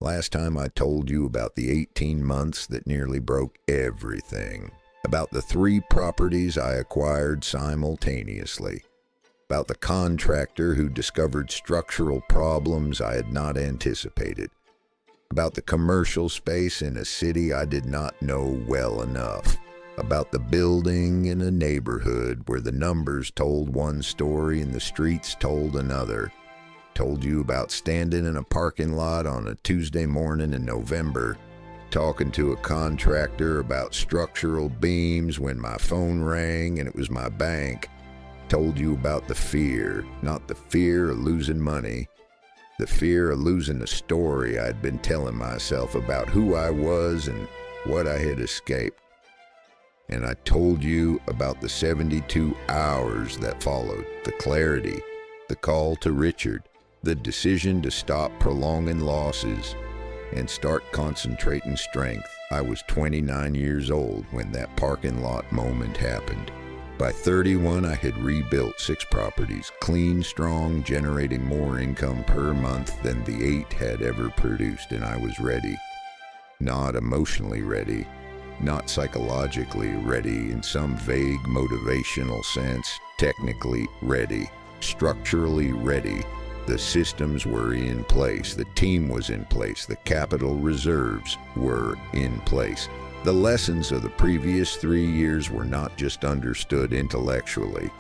Last time I told you about the 18 months that nearly broke everything. About the 3 properties I acquired simultaneously. About the contractor who discovered structural problems I had not anticipated. About the commercial space in a city I did not know well enough. About the building in a neighborhood where the numbers told one story and the streets told another. Told you about standing in a parking lot on a Tuesday morning in November, talking to a contractor about structural beams when my phone rang and it was my bank. Told you about the fear, not the fear of losing money, the fear of losing a story I'd been telling myself about who I was and what I had escaped. And I told you about the 72 hours that followed, the clarity, the call to Richard, the decision to stop prolonging losses and start concentrating strength. I was 29 years old when that parking lot moment happened. By 31, I had rebuilt 6 properties, clean, strong, generating more income per month than the 8 had ever produced, and I was ready. Not emotionally ready, not psychologically ready in some vague motivational sense, technically ready, structurally ready. The systems were in place, the team was in place, the capital reserves were in place. The lessons of the previous 3 years were not just understood intellectually.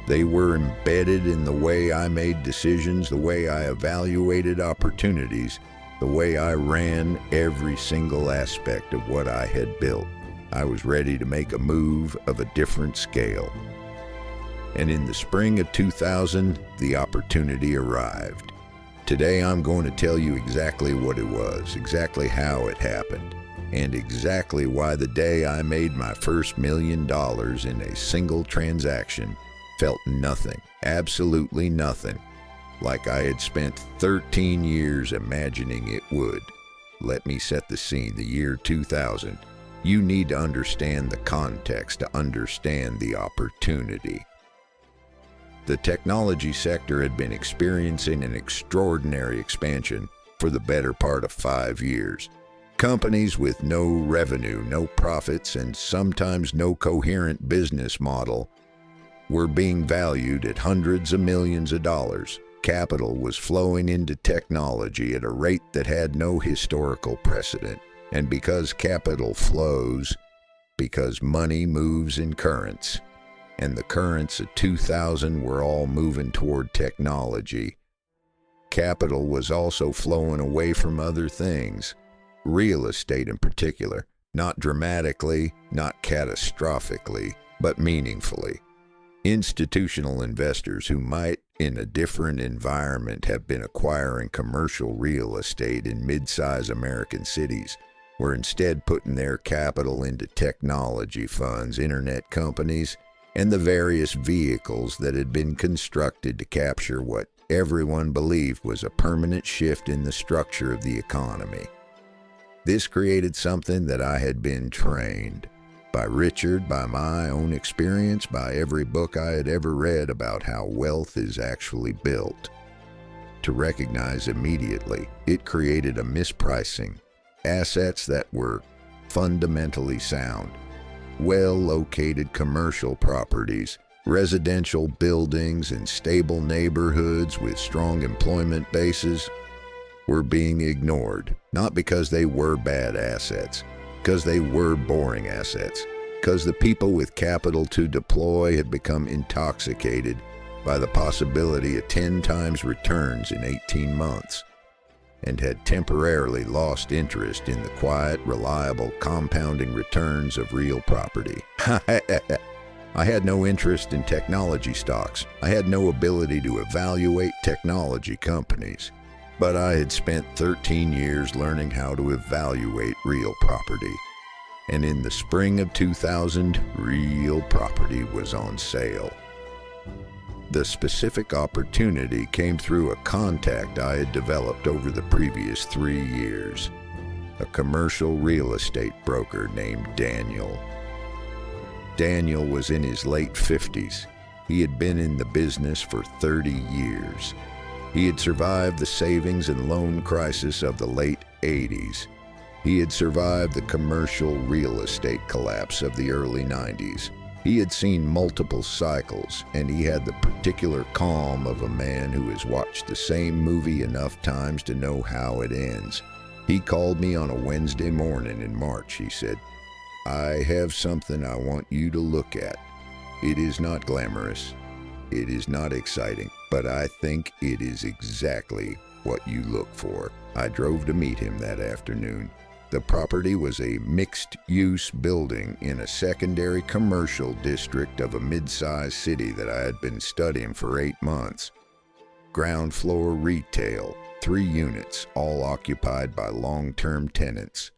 They were embedded in the way I made decisions, the way I evaluated opportunities, the way I ran every single aspect of what I had built. I was ready to make a move of a different scale. And in the spring of 2000, the opportunity arrived. Today I'm going to tell you exactly what it was, exactly how it happened, and exactly why the day I made my first $1 million in a single transaction felt nothing, absolutely nothing, like I had spent 13 years imagining it would. Let me set the scene, the year 2000. You need to understand the context to understand the opportunity. The technology sector had been experiencing an extraordinary expansion for the better part of 5 years. Companies with no revenue, no profits, and sometimes no coherent business model were being valued at hundreds of millions of dollars. Capital was flowing into technology at a rate that had no historical precedent. And because capital flows, because money moves in currents, and the currents of 2000 were all moving toward technology, capital was also flowing away from other things, real estate in particular, not dramatically, not catastrophically, but meaningfully. Institutional investors who might, in a different environment, have been acquiring commercial real estate in mid-size American cities were instead putting their capital into technology funds, internet companies, and the various vehicles that had been constructed to capture what everyone believed was a permanent shift in the structure of the economy. This created something that I had been trained by Richard, by my own experience, by every book I had ever read about how wealth is actually built, to recognize immediately. It created a mispricing, assets that were fundamentally sound, well-located commercial properties, residential buildings in stable neighborhoods with strong employment bases were being ignored, not because they were bad assets, because they were boring assets, because the people with capital to deploy had become intoxicated by the possibility of 10 times returns in 18 months, and had temporarily lost interest in the quiet, reliable, compounding returns of real property. I had no interest in technology stocks. I had no ability to evaluate technology companies. But I had spent 13 years learning how to evaluate real property. And in the spring of 2000, real property was on sale. The specific opportunity came through a contact I had developed over the previous 3 years, a commercial real estate broker named Daniel. Daniel was in his late 50s. He had been in the business for 30 years. He had survived the savings and loan crisis of the late 80s. He had survived the commercial real estate collapse of the early 90s. He had seen multiple cycles, and he had the particular calm of a man who has watched the same movie enough times to know how it ends. He called me on a Wednesday morning in March. He said, "I have something I want you to look at. It is not glamorous. It is not exciting, but I think it is exactly what you look for." I drove to meet him that afternoon. The property was a mixed-use building in a secondary commercial district of a mid-sized city that I had been studying for 8 months. Ground floor retail, 3 units, all occupied by long-term tenants.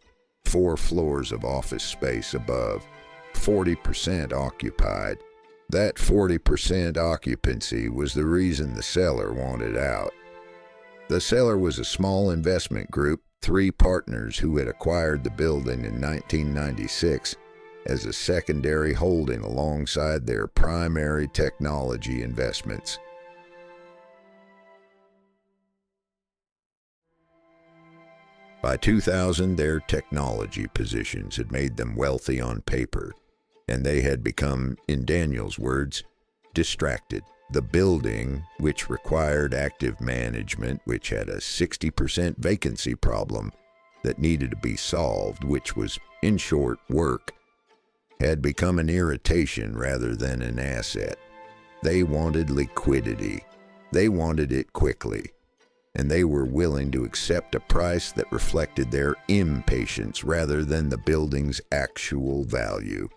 4 floors of office space above, 40% occupied. That 40% occupancy was the reason the seller wanted out. The seller was a small investment group, 3 partners who had acquired the building in 1996 as a secondary holding alongside their primary technology investments. By 2000, their technology positions had made them wealthy on paper, and they had become, in Daniel's words, distracted. The building, which required active management, which had a 60% vacancy problem that needed to be solved, which was, in short, work, had become an irritation rather than an asset. They wanted liquidity. They wanted it quickly, and they were willing to accept a price that reflected their impatience rather than the building's actual value.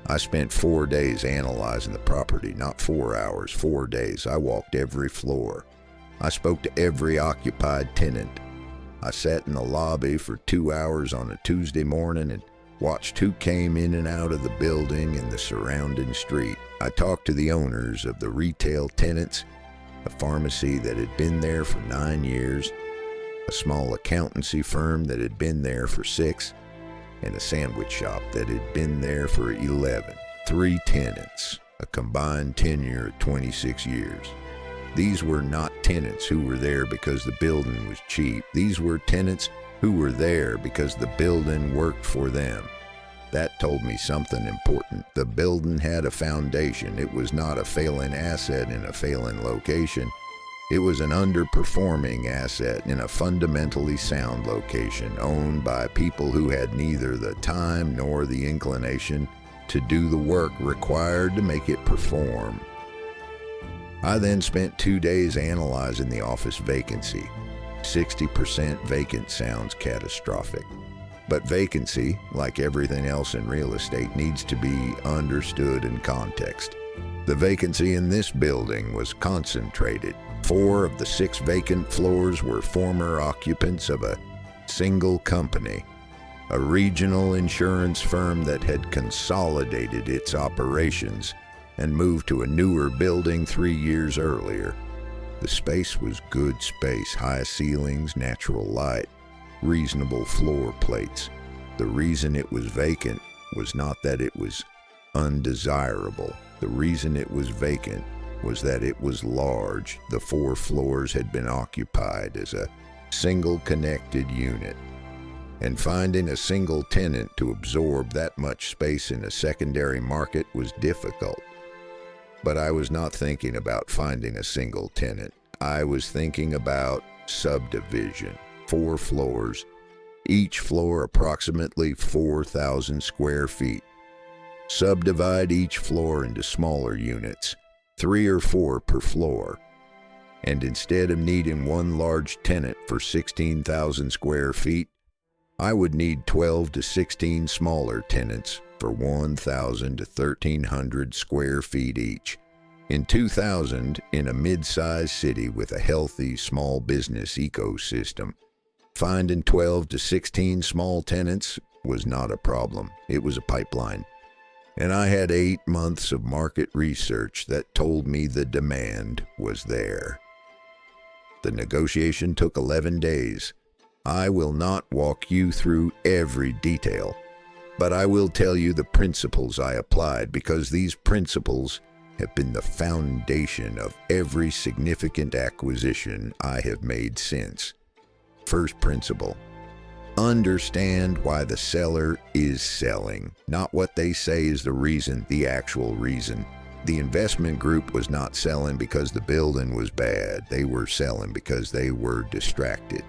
I spent 4 days analyzing the property, not 4 hours, 4 days. I walked every floor. I spoke to every occupied tenant. I sat in the lobby for 2 hours on a Tuesday morning and watched who came in and out of the building and the surrounding street. I talked to the owners of the retail tenants, a pharmacy that had been there for 9 years, a small accountancy firm that had been there for 6, and a sandwich shop that had been there for 11. 3 tenants, a combined tenure of 26 years. These were not tenants who were there because the building was cheap. These were tenants who were there because the building worked for them. That told me something important. The building had a foundation. It was not a failing asset in a failing location. It was an underperforming asset in a fundamentally sound location, owned by people who had neither the time nor the inclination to do the work required to make it perform. I then spent 2 days analyzing the office vacancy. 60% vacant sounds catastrophic. But vacancy, like everything else in real estate, needs to be understood in context. The vacancy in this building was concentrated. 4 of the 6 vacant floors were former occupants of a single company, a regional insurance firm that had consolidated its operations and moved to a newer building 3 years earlier. The space was good space, high ceilings, natural light, reasonable floor plates. The reason it was vacant was not that it was undesirable. The reason it was vacant was that it was large. The 4 floors had been occupied as a single connected unit. And finding a single tenant to absorb that much space in a secondary market was difficult. But I was not thinking about finding a single tenant. I was thinking about subdivision. 4 floors, each floor approximately 4,000 square feet. Subdivide each floor into smaller units, 3 or 4 per floor. And instead of needing one large tenant for 16,000 square feet, I would need 12 to 16 smaller tenants for 1,000 to 1,300 square feet each. In 2000, in a mid-sized city with a healthy small business ecosystem, finding 12 to 16 small tenants was not a problem. It was a pipeline. And I had 8 months of market research that told me the demand was there. The negotiation took 11 days. I will not walk you through every detail, but I will tell you the principles I applied, because these principles have been the foundation of every significant acquisition I have made since. First principle: understand why the seller is selling, not what they say is the reason, the actual reason. The investment group was not selling because the building was bad. They were selling because they were distracted,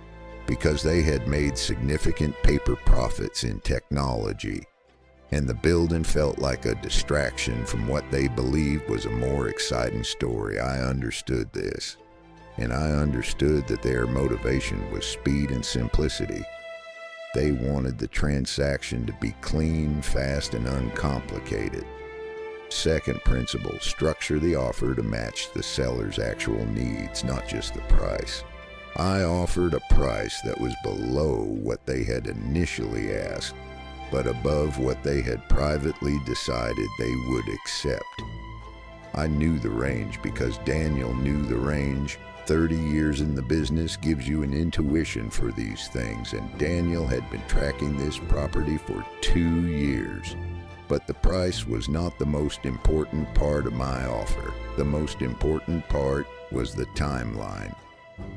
because they had made significant paper profits in technology, and the building felt like a distraction from what they believed was a more exciting story. I understood this, and I understood that their motivation was speed and simplicity. They wanted the transaction to be clean, fast, and uncomplicated. Second principle: structure the offer to match the seller's actual needs, not just the price. I offered a price that was below what they had initially asked, but above what they had privately decided they would accept. I knew the range because Daniel knew the range. 30 years in the business gives you an intuition for these things, and Daniel had been tracking this property for 2 years. But the price was not the most important part of my offer. The most important part was the timeline.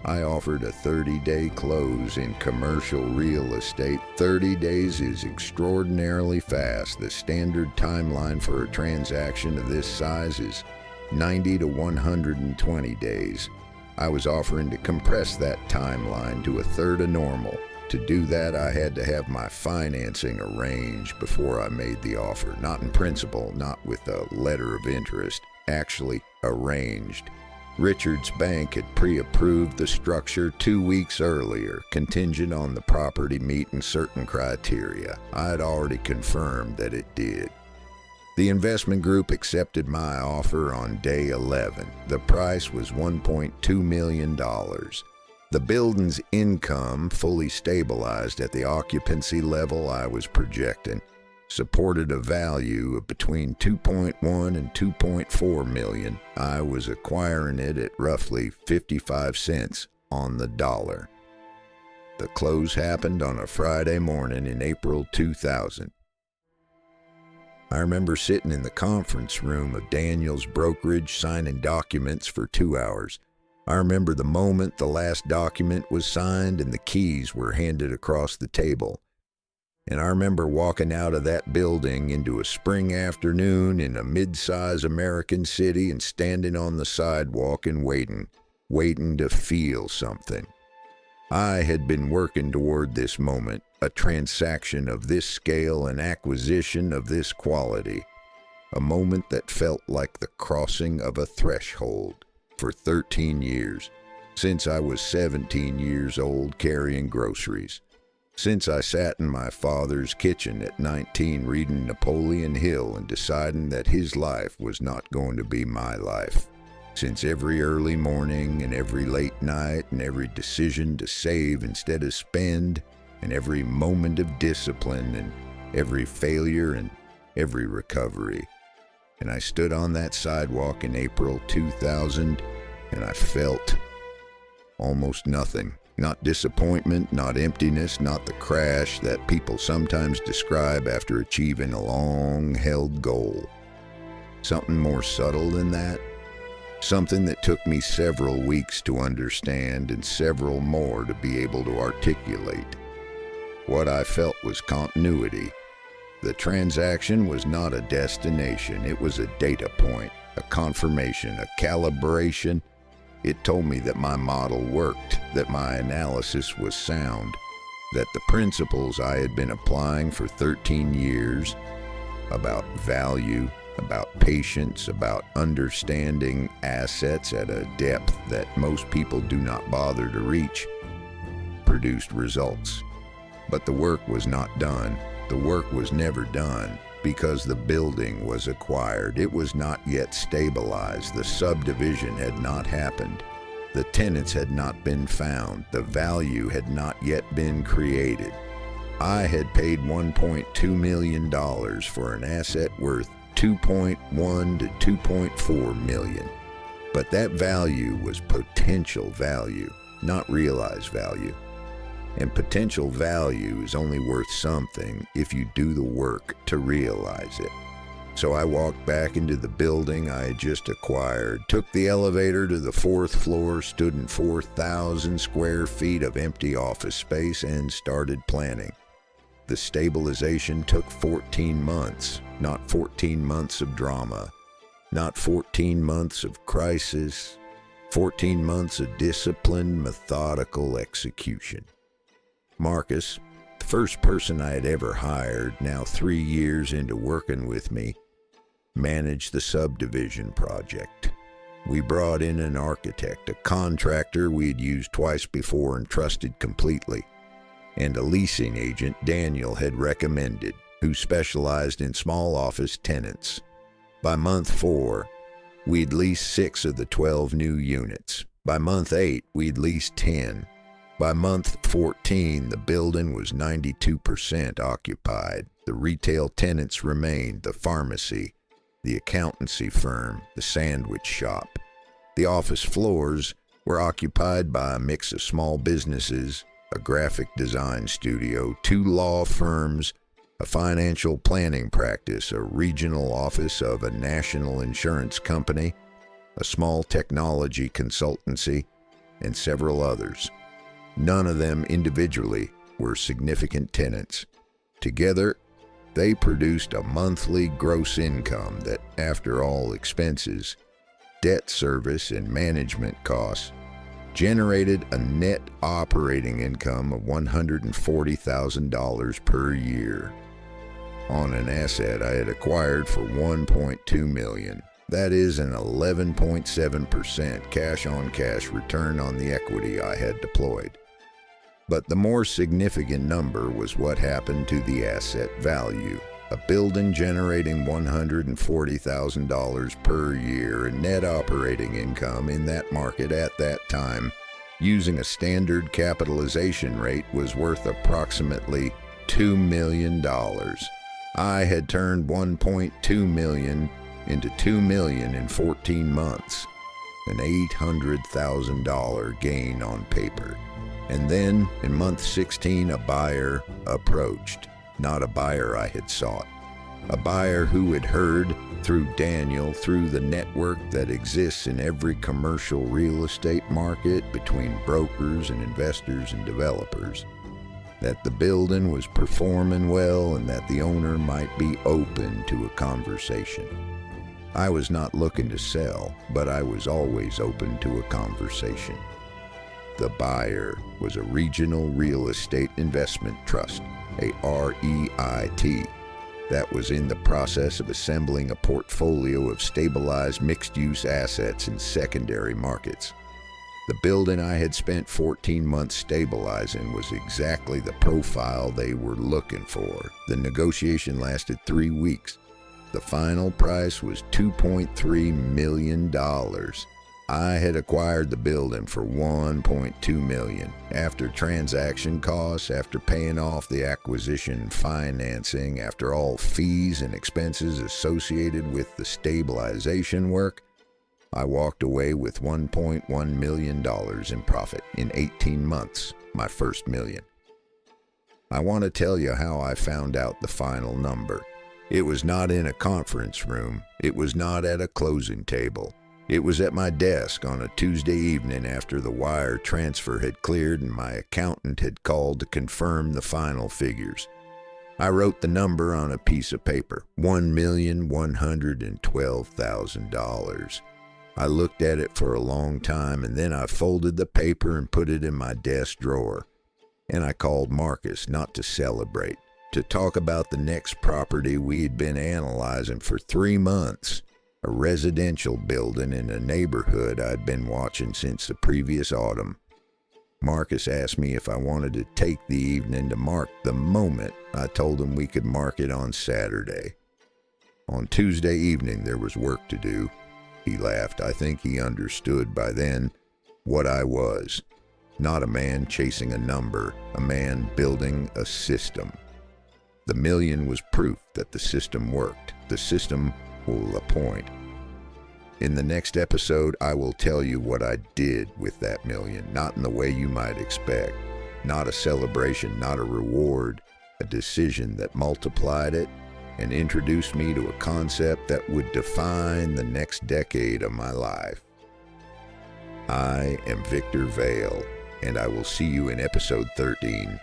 I offered a 30-day close in commercial real estate. 30 days is extraordinarily fast. The standard timeline for a transaction of this size is 90 to 120 days. I was offering to compress that timeline to a third of normal. To do that, I had to have my financing arranged before I made the offer. Not in principle, not with a letter of interest, actually arranged. Richard's bank had pre-approved the structure 2 weeks earlier, contingent on the property meeting certain criteria. I had already confirmed that it did. The investment group accepted my offer on day 11. The price was $1.2 million. The building's income, fully stabilized at the occupancy level I was projecting, supported a value of between $2.1 and $2.4 million. I was acquiring it at roughly 55 cents on the dollar. The close happened on a Friday morning in April 2000. I remember sitting in the conference room of Daniel's brokerage signing documents for 2 hours. I remember the moment the last document was signed and the keys were handed across the table. And I remember walking out of that building into a spring afternoon in a mid-size American city and standing on the sidewalk and waiting to feel something. I had been working toward this moment, a transaction of this scale, an acquisition of this quality, a moment that felt like the crossing of a threshold, for 13 years, since I was 17 years old carrying groceries, since I sat in my father's kitchen at 19 reading Napoleon Hill and deciding that his life was not going to be my life. Since every early morning and every late night and every decision to save instead of spend and every moment of discipline and every failure and every recovery. And I stood on that sidewalk in April 2000 and I felt almost nothing. Not disappointment, not emptiness, not the crash that people sometimes describe after achieving a long-held goal. Something more subtle than that. Something that took me several weeks to understand and several more to be able to articulate. What I felt was continuity. The transaction was not a destination, it was a data point, a confirmation, a calibration. It told me that my model worked, that my analysis was sound, that the principles I had been applying for 13 years about value, about patience, about understanding assets at a depth that most people do not bother to reach, produced results. But the work was not done. The work was never done because the building was acquired. It was not yet stabilized. The subdivision had not happened. The tenants had not been found. The value had not yet been created. I had paid $1.2 million for an asset worth $2.1 to $2.4 million. But that value was potential value, not realized value. And potential value is only worth something if you do the work to realize it. So I walked back into the building I had just acquired, took the elevator to the 4th floor, stood in 4,000 square feet of empty office space, and started planning. The stabilization took 14 months, not 14 months of drama, not 14 months of crisis, 14 months of disciplined, methodical execution. Marcus, the first person I had ever hired, now 3 years into working with me, managed the subdivision project. We brought in an architect, a contractor we had used twice before and trusted completely, and a leasing agent Daniel had recommended, who specialized in small office tenants. By month 4, we'd leased 6 of the 12 new units. By month 8, we'd leased 10. By month 14, the building was 92% occupied. The retail tenants remained: the pharmacy, the accountancy firm, the sandwich shop. The office floors were occupied by a mix of small businesses, a graphic design studio, 2 law firms, a financial planning practice, a regional office of a national insurance company, a small technology consultancy, and several others. None of them individually were significant tenants. Together, they produced a monthly gross income that, after all expenses, debt service, and management costs, generated a net operating income of $140,000 per year on an asset I had acquired for $1.2 million. That is an 11.7% cash-on-cash return on the equity I had deployed. But the more significant number was what happened to the asset value. A building generating $140,000 per year in net operating income in that market at that time, using a standard capitalization rate, was worth approximately $2 million. I had turned $1.2 million into $2 million in 14 months, an $800,000 gain on paper. And then, in month 16, a buyer approached. Not a buyer I had sought. A buyer who had heard through Daniel, through the network that exists in every commercial real estate market between brokers and investors and developers, that the building was performing well and that the owner might be open to a conversation. I was not looking to sell, but I was always open to a conversation. The buyer was a regional real estate investment trust, a REIT, that was in the process of assembling a portfolio of stabilized mixed-use assets in secondary markets. The building I had spent 14 months stabilizing was exactly the profile they were looking for. The negotiation lasted 3 weeks. The final price was $2.3 million. I had acquired the building for $1.2 million. After transaction costs, after paying off the acquisition financing, after all fees and expenses associated with the stabilization work, I walked away with $1.1 million in profit in 18 months, my first million. I want to tell you how I found out the final number. It was not in a conference room. It was not at a closing table. It was at my desk on a Tuesday evening after the wire transfer had cleared and my accountant had called to confirm the final figures. I wrote the number on a piece of paper, $1,112,000. I looked at it for a long time, and then I folded the paper and put it in my desk drawer. And I called Marcus, not to celebrate, to talk about the next property we had been analyzing for 3 months. A residential building in a neighborhood I'd been watching since the previous autumn. Marcus asked me if I wanted to take the evening to mark the moment. I told him we could mark it on Saturday. On Tuesday evening there was work to do. He laughed. I think he understood by then what I was. Not a man chasing a number, a man building a system. The million was proof that the system worked. The system will appoint. In the next episode, I will tell you what I did with that million, not in the way you might expect. Not a celebration, not a reward, a decision that multiplied it and introduced me to a concept that would define the next decade of my life. I am Victor Vale, and I will see you in episode 13.